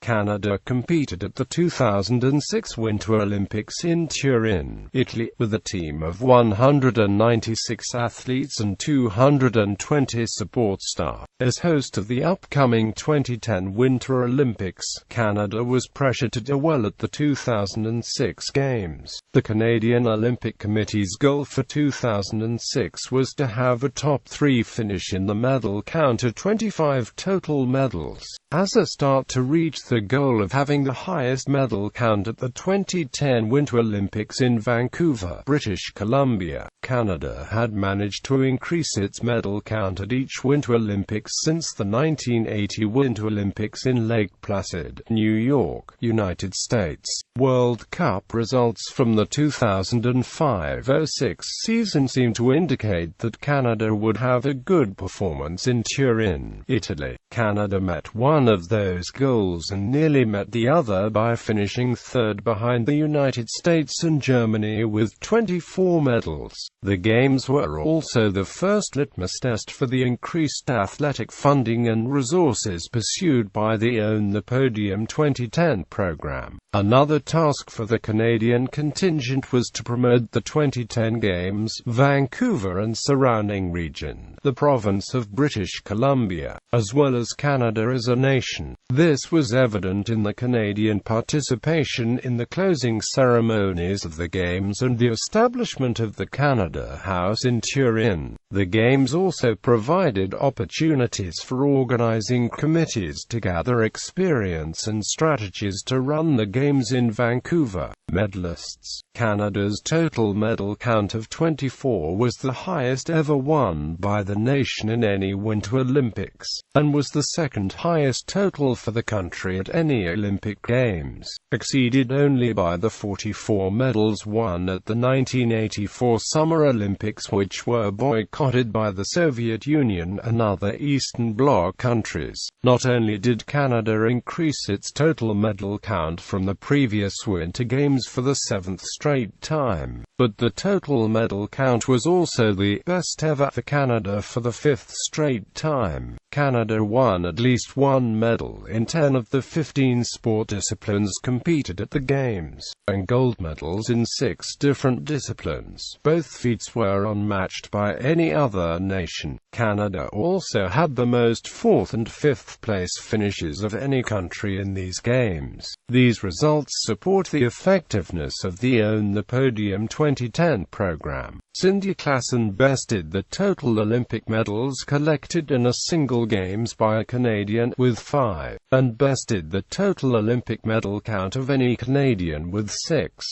Canada competed at the 2006 Winter Olympics in Turin, Italy, with a team of 196 athletes and 220 support staff. As host of the upcoming 2010 Winter Olympics, Canada was pressured to do well at the 2006 Games. The Canadian Olympic Committee's goal for 2006 was to have a top 3 finish in the medal count of 25 total medals, as a start to reach the goal of having the highest medal count at the 2010 Winter Olympics in Vancouver, British Columbia. Canada had managed to increase its medal count at each Winter Olympics since the 1980 Winter Olympics in Lake Placid, New York, United States. World Cup results from the 2005-06 season seem to indicate that Canada would have a good performance in Turin, Italy. Canada met one of those goals and nearly met the other by finishing third behind the United States and Germany with 24 medals. The Games were also the first litmus test for the increased athletic funding and resources pursued by the Own the Podium 2010 program. Another task for the Canadian contingent was to promote the 2010 Games, Vancouver and surrounding region, the province of British Columbia, as well as Canada as a nation. This was evident in the Canadian participation in the closing ceremonies of the Games and the establishment of the Canada House in Turin. The Games also provided opportunities for organizing committees to gather experience and strategies to run the Games in Vancouver. Medalists. Canada's total medal count of 24 was the highest ever won by the nation in any Winter Olympics, and was the second highest total for the country at any Olympic Games, exceeded only by the 44 medals won at the 1984 Summer Olympics, which were boycotted by the Soviet Union and other Eastern Bloc countries. Not only did Canada increase its total medal count from the previous Winter Games for the 7th straight time, but the total medal count was also the best ever for Canada for the 5th straight time. Canada won at least one medal in 10 of the 15 sport disciplines competed at the Games, and gold medals in 6 different disciplines. Both feats were unmatched by any other nation. Canada also had the most 4th and 5th place finishes of any country in these Games. These results support the effectiveness of the Own the Podium 2010 program. Cindy Klassen bested the total Olympic medals collected in a single Games by a Canadian with 5, and bested the total Olympic medal count of any Canadian with 6.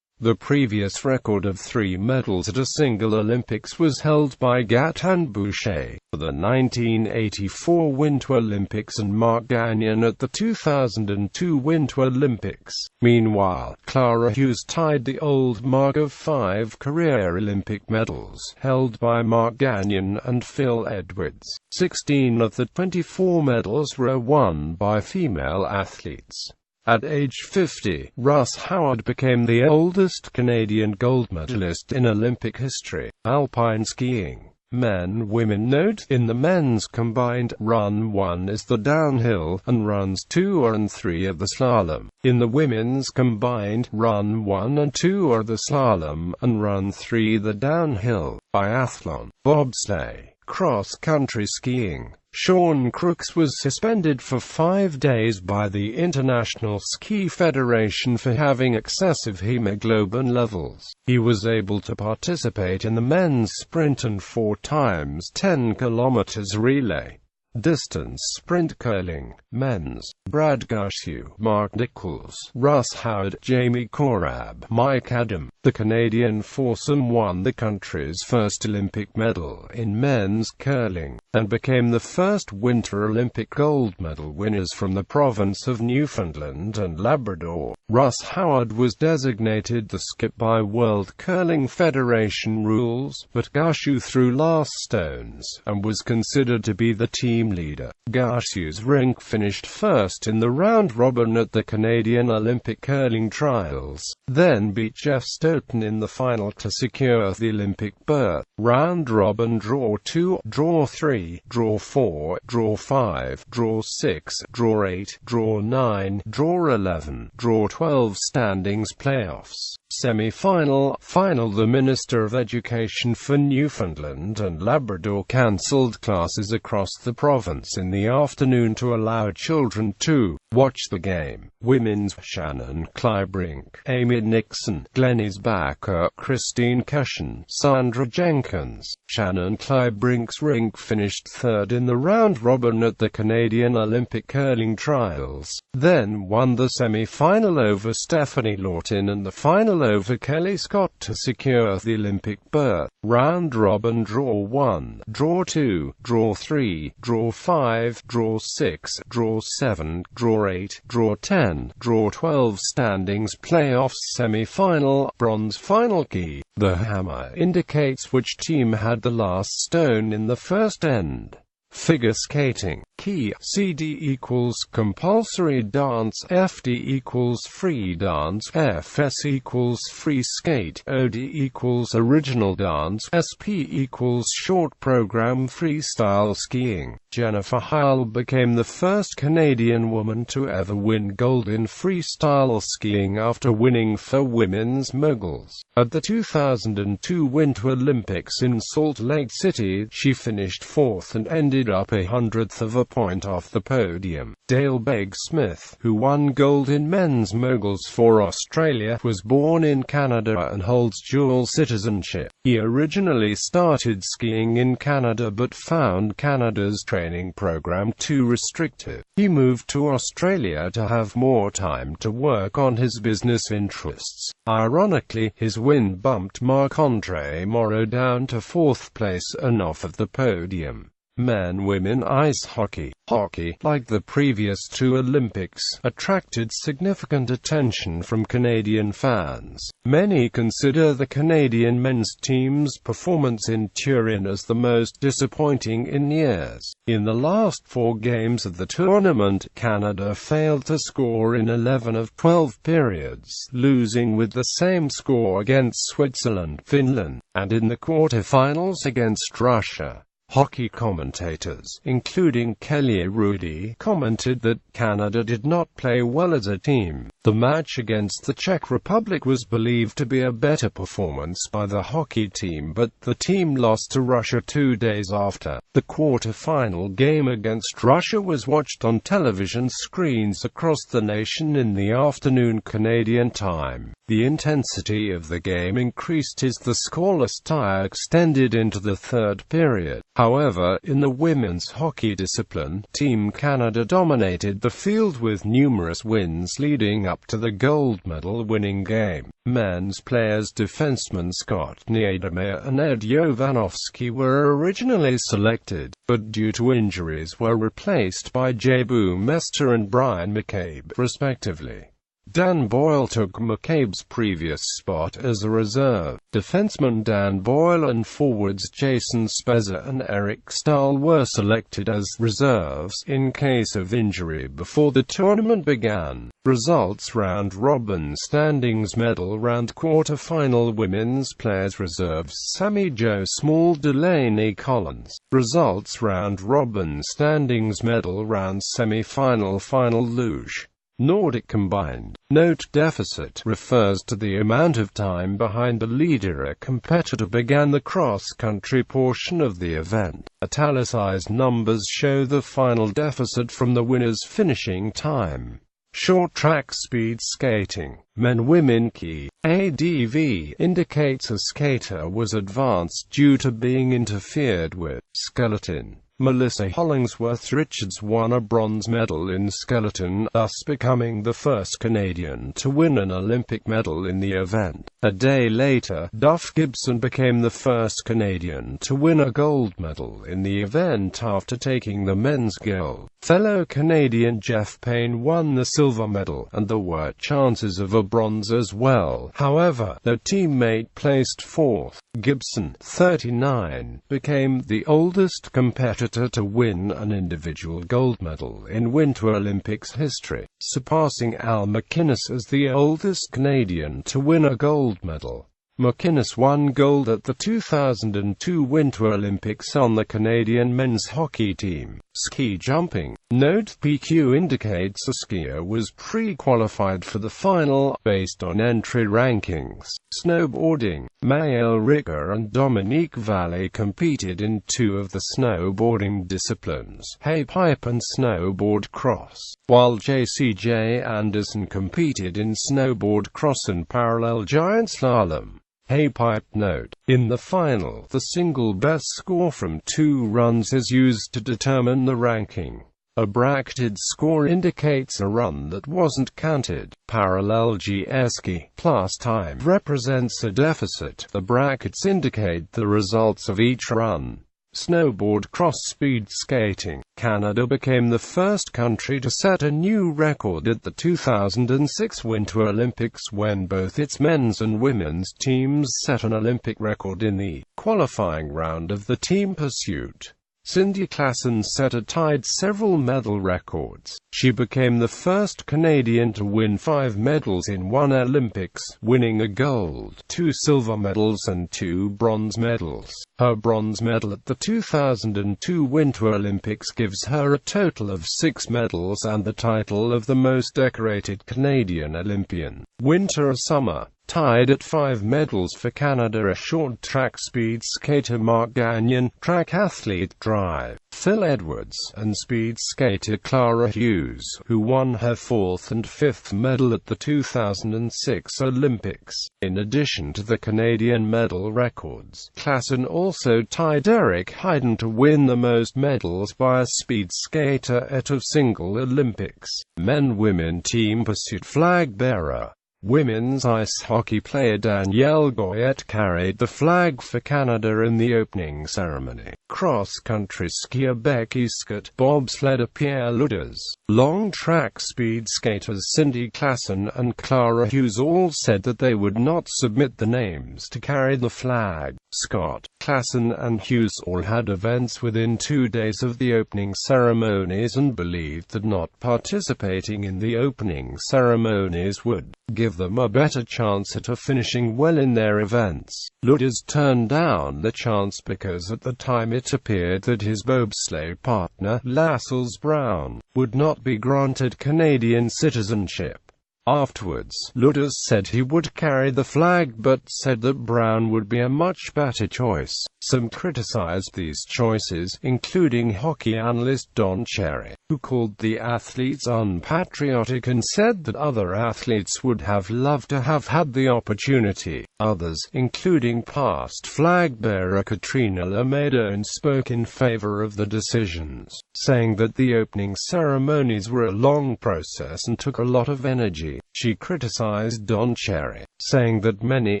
The previous record of 3 medals at a single Olympics was held by Gaëtan Boucher for the 1984 Winter Olympics and Mark Gagnon at the 2002 Winter Olympics. Meanwhile, Clara Hughes tied the old mark of 5 career Olympic medals, held by Mark Gagnon and Phil Edwards. 16 of the 24 medals were won by female athletes. At age 50, Russ Howard became the oldest Canadian gold medalist in Olympic history. Alpine skiing. Men-women. Note: in the men's combined, run 1 is the downhill, and runs 2 and 3 are the slalom. In the women's combined, run 1 and 2 are the slalom, and run 3 the downhill. Biathlon. Bobsleigh. Cross-country skiing. Sean Crooks was suspended for 5 days by the International Ski Federation for having excessive hemoglobin levels. He was able to participate in the men's sprint and 4x10 km relay. Distance sprint curling. Men's. Brad Gushew, Mark Nichols, Russ Howard, Jamie Corab, Mike Adam. The Canadian foursome won the country's first Olympic medal in men's curling, and became the first Winter Olympic gold medal winners from the province of Newfoundland and Labrador. Russ Howard was designated the skip by World Curling Federation rules, but Gushew threw last stones, and was considered to be the team team leader. Garcia's rink finished first in the round-robin at the Canadian Olympic curling trials, then beat Jeff Stoughton in the final to secure the Olympic berth. Round-robin draw 2, draw 3, draw 4, draw 5, draw 6, draw 8, draw 9, draw 11, draw 12 standings playoffs. Semi-final, final. The Minister of Education for Newfoundland and Labrador cancelled classes across the province in the afternoon to allow children to watch the game. Women's: Shannon Kleibrink, Amy Nixon, Glenys Backer, Christine Cushion, Sandra Jenkins. Shannon Kleibrink's rink finished third in the round-robin at the Canadian Olympic curling trials, then won the semi-final over Stephanie Lawton and the final over Kelly Scott to secure the Olympic berth. Round-robin draw 1, draw 2, draw 3, draw 5, draw 6, draw 7, draw 8, draw 10, draw 12 standings playoffs. Semi-final, bronze final. Key: the hammer indicates which team had the last stone in the first end. Figure skating: key: CD equals compulsory dance, FD equals free dance, FS equals free skate, OD equals original dance, SP equals short program freestyle skiing. Jennifer Heil became the first Canadian woman to ever win gold in freestyle skiing after winning for women's moguls. At the 2002 Winter Olympics in Salt Lake City, she finished fourth and ended up 1/100th of a point off the podium. Dale Begg-Smith, who won gold in men's moguls for Australia, was born in Canada and holds dual citizenship. He originally started skiing in Canada but found Canada's training program too restrictive. He moved to Australia to have more time to work on his business interests. Ironically, his win bumped Marc-Andre Moreau down to fourth place and off of the podium. Men-women ice hockey. Hockey, like the previous two Olympics, attracted significant attention from Canadian fans. Many consider the Canadian men's team's performance in Turin as the most disappointing in years. In the last 4 games of the tournament, Canada failed to score in 11 of 12 periods, losing with the same score against Switzerland, Finland, and in the quarterfinals against Russia. Hockey commentators, including Kelly Rudy, commented that Canada did not play well as a team. The match against the Czech Republic was believed to be a better performance by the hockey team, but the team lost to Russia 2 days after. The quarter-final game against Russia was watched on television screens across the nation in the afternoon Canadian time. The intensity of the game increased as the scoreless tie extended into the third period. However, in the women's hockey discipline, Team Canada dominated the field with numerous wins leading up to the gold medal-winning game. Men's players defensemen Scott Niedermayer and Ed Jovanovski were originally selected, but due to injuries were replaced by Jabu Mester and Brian McCabe, respectively. Dan Boyle took McCabe's previous spot as a reserve. Defenseman Dan Boyle and forwards Jason Spezza and Eric Stahl were selected as reserves in case of injury before the tournament began. Results: round robin standings, medal round, quarter-final women's players reserves: Sammy Jo Small, Delaney Collins. Results: round robin standings, medal round, semi-final, final luge. Nordic combined. Note: deficit refers to the amount of time behind the leader a competitor began the cross-country portion of the event. Italicized numbers show the final deficit from the winner's finishing time. Short track speed skating. Men-women key. ADV indicates a skater was advanced due to being interfered with. Skeleton. Melissa Hollingsworth Richards won a bronze medal in skeleton, thus becoming the first Canadian to win an Olympic medal in the event. A day later, Duff Gibson became the first Canadian to win a gold medal in the event after taking the men's gold. Fellow Canadian Jeff Payne won the silver medal, and there were chances of a bronze as well. However, their teammate placed fourth. Gibson, 39, became the oldest competitor to win an individual gold medal in Winter Olympics history, surpassing Al MacInnes as the oldest Canadian to win a gold medal. MacInnes won gold at the 2002 Winter Olympics on the Canadian men's hockey team. Ski jumping. Note: PQ indicates a skier was pre-qualified for the final, based on entry rankings. Snowboarding. Maëlle Ricker and Dominique Vallée competed in two of the snowboarding disciplines, halfpipe and snowboard cross, while JCJ Anderson competed in snowboard cross and parallel giant slalom. Halfpipe. Note: in the final, the single best score from 2 runs is used to determine the ranking. A bracketed score indicates a run that wasn't counted. Parallel ski plus time represents a deficit. The brackets indicate the results of each run. Snowboard cross speed skating. Canada became the first country to set a new record at the 2006 Winter Olympics when both its men's and women's teams set an Olympic record in the qualifying round of the team pursuit. Cindy Klassen set or tied several medal records. She became the first Canadian to win 5 medals in one Olympics, winning a gold, 2 silver medals and 2 bronze medals. Her bronze medal at the 2002 Winter Olympics gives her a total of 6 medals and the title of the most decorated Canadian Olympian. Winter or summer. Tied at 5 medals for Canada are short track speed skater Mark Gagnon, track athlete Drive, Phil Edwards, and speed skater Clara Hughes, who won her 4th and 5th medal at the 2006 Olympics. In addition to the Canadian medal records, Klassen also tied Eric Heiden to win the most medals by a speed skater at a single Olympics. Men-women team pursuit flag bearer. Women's ice hockey player Danielle Goyette carried the flag for Canada in the opening ceremony. Cross-country skier Becky Scott, bobsledder Pierre Luders, long-track speed skaters Cindy Klassen and Clara Hughes all said that they would not submit the names to carry the flag. Scott, Klassen and Hughes all had events within 2 days of the opening ceremonies and believed that not participating in the opening ceremonies would give them a better chance at finishing well in their events. Luders turned down the chance because at the time it appeared that his bobsleigh partner, Lascelles Brown, would not be granted Canadian citizenship. Afterwards, Luders said he would carry the flag but said that Brown would be a much better choice. Some criticized these choices, including hockey analyst Don Cherry, who called the athletes unpatriotic and said that other athletes would have loved to have had the opportunity. Others, including past flag bearer Katrina Lemaitre, spoke in favor of the decisions, saying that the opening ceremonies were a long process and took a lot of energy. She criticized Don Cherry, saying that many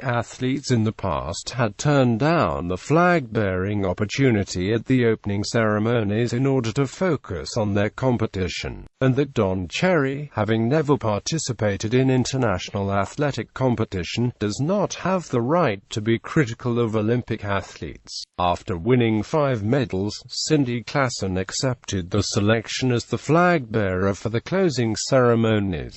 athletes in the past had turned down the flag-bearing opportunity at the opening ceremonies in order to focus on their competition, and that Don Cherry, having never participated in international athletic competition, does not have the right to be critical of Olympic athletes. After winning 5 medals, Cindy Klassen accepted the selection as the flag-bearer for the closing ceremonies.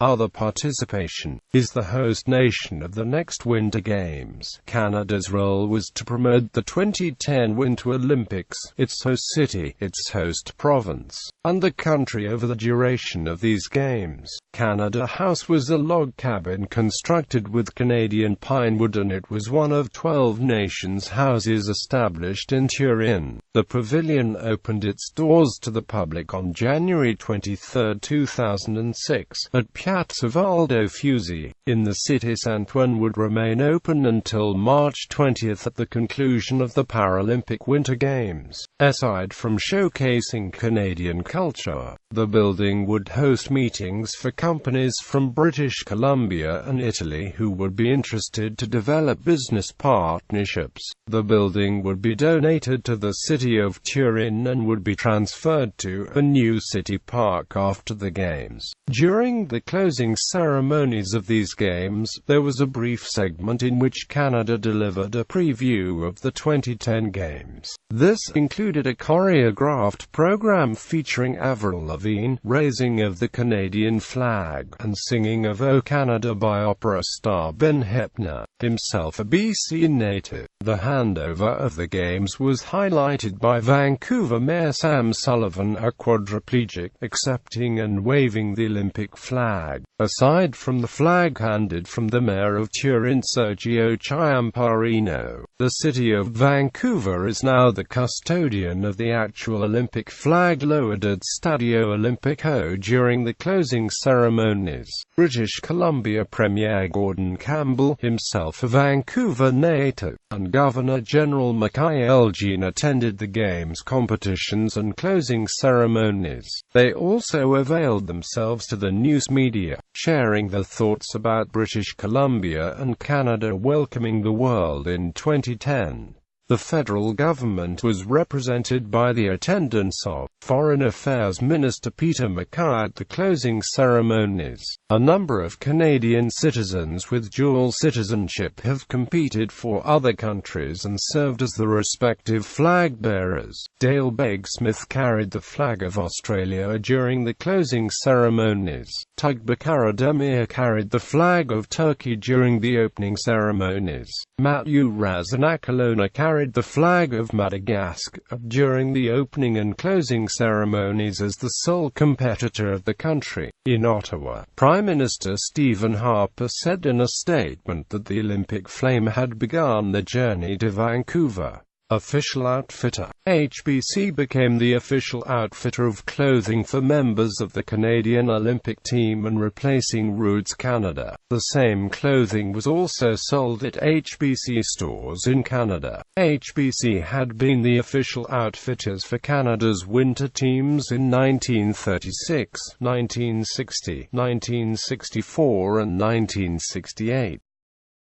Other participation is the host nation of the next Winter Games. Canada's role was to promote the 2010 Winter Olympics, its host city, its host province, and the country over the duration of these games. Canada House was a log cabin constructed with Canadian pine wood, and it was one of 12 nations' houses established in Turin. The pavilion opened its doors to the public on January 23, 2006, at Piazza Valdo Fuzzi, in the city. Saint-Ouen would remain open until March 20 at the conclusion of the Paralympic Winter Games. Aside from showcasing Canadian culture, The building would host meetings for companies from British Columbia and Italy who would be interested to develop business partnerships. The building would be donated to the city of Turin and would be transferred to a new city park after the Games. During the closing ceremonies of these Games, there was a brief segment in which Canada delivered a preview of the 2010 Games. This included a choreographed program featuring Avril Lavigne, raising of the Canadian flag, and singing of O Canada by opera star Ben Heppner, himself a BC native. The handover of the Games was highlighted by Vancouver Mayor Sam Sullivan, a quadriplegic, accepting and waving the Olympic flag. Aside from the flag handed from the Mayor of Turin Sergio Chiamparino, the city of Vancouver is now the custodian of the actual Olympic flag lowered at Stadio Olimpico during the closing ceremonies. British Columbia Premier Gordon Campbell, himself a Vancouver native, and Governor-General Mackay Elgin attended the Games competitions and closing ceremonies. They also availed themselves to the news media, sharing their thoughts about British Columbia and Canada welcoming the world in 2010. The federal government was represented by the attendance of Foreign Affairs Minister Peter MacKay at the closing ceremonies. A number of Canadian citizens with dual citizenship have competed for other countries and served as the respective flag bearers. Dale Begg-Smith carried the flag of Australia during the closing ceremonies. Tugbakara Demir carried the flag of Turkey during the opening ceremonies. Matthew Razanakalona carried the flag of Madagascar during the opening and closing ceremonies as the sole competitor of the country. In Ottawa, Prime Minister Stephen Harper said in a statement that the Olympic flame had begun the journey to Vancouver. Official outfitter. HBC became the official outfitter of clothing for members of the Canadian Olympic team and replacing Roots Canada. The same clothing was also sold at HBC stores in Canada. HBC had been the official outfitters for Canada's winter teams in 1936, 1960, 1964 and 1968.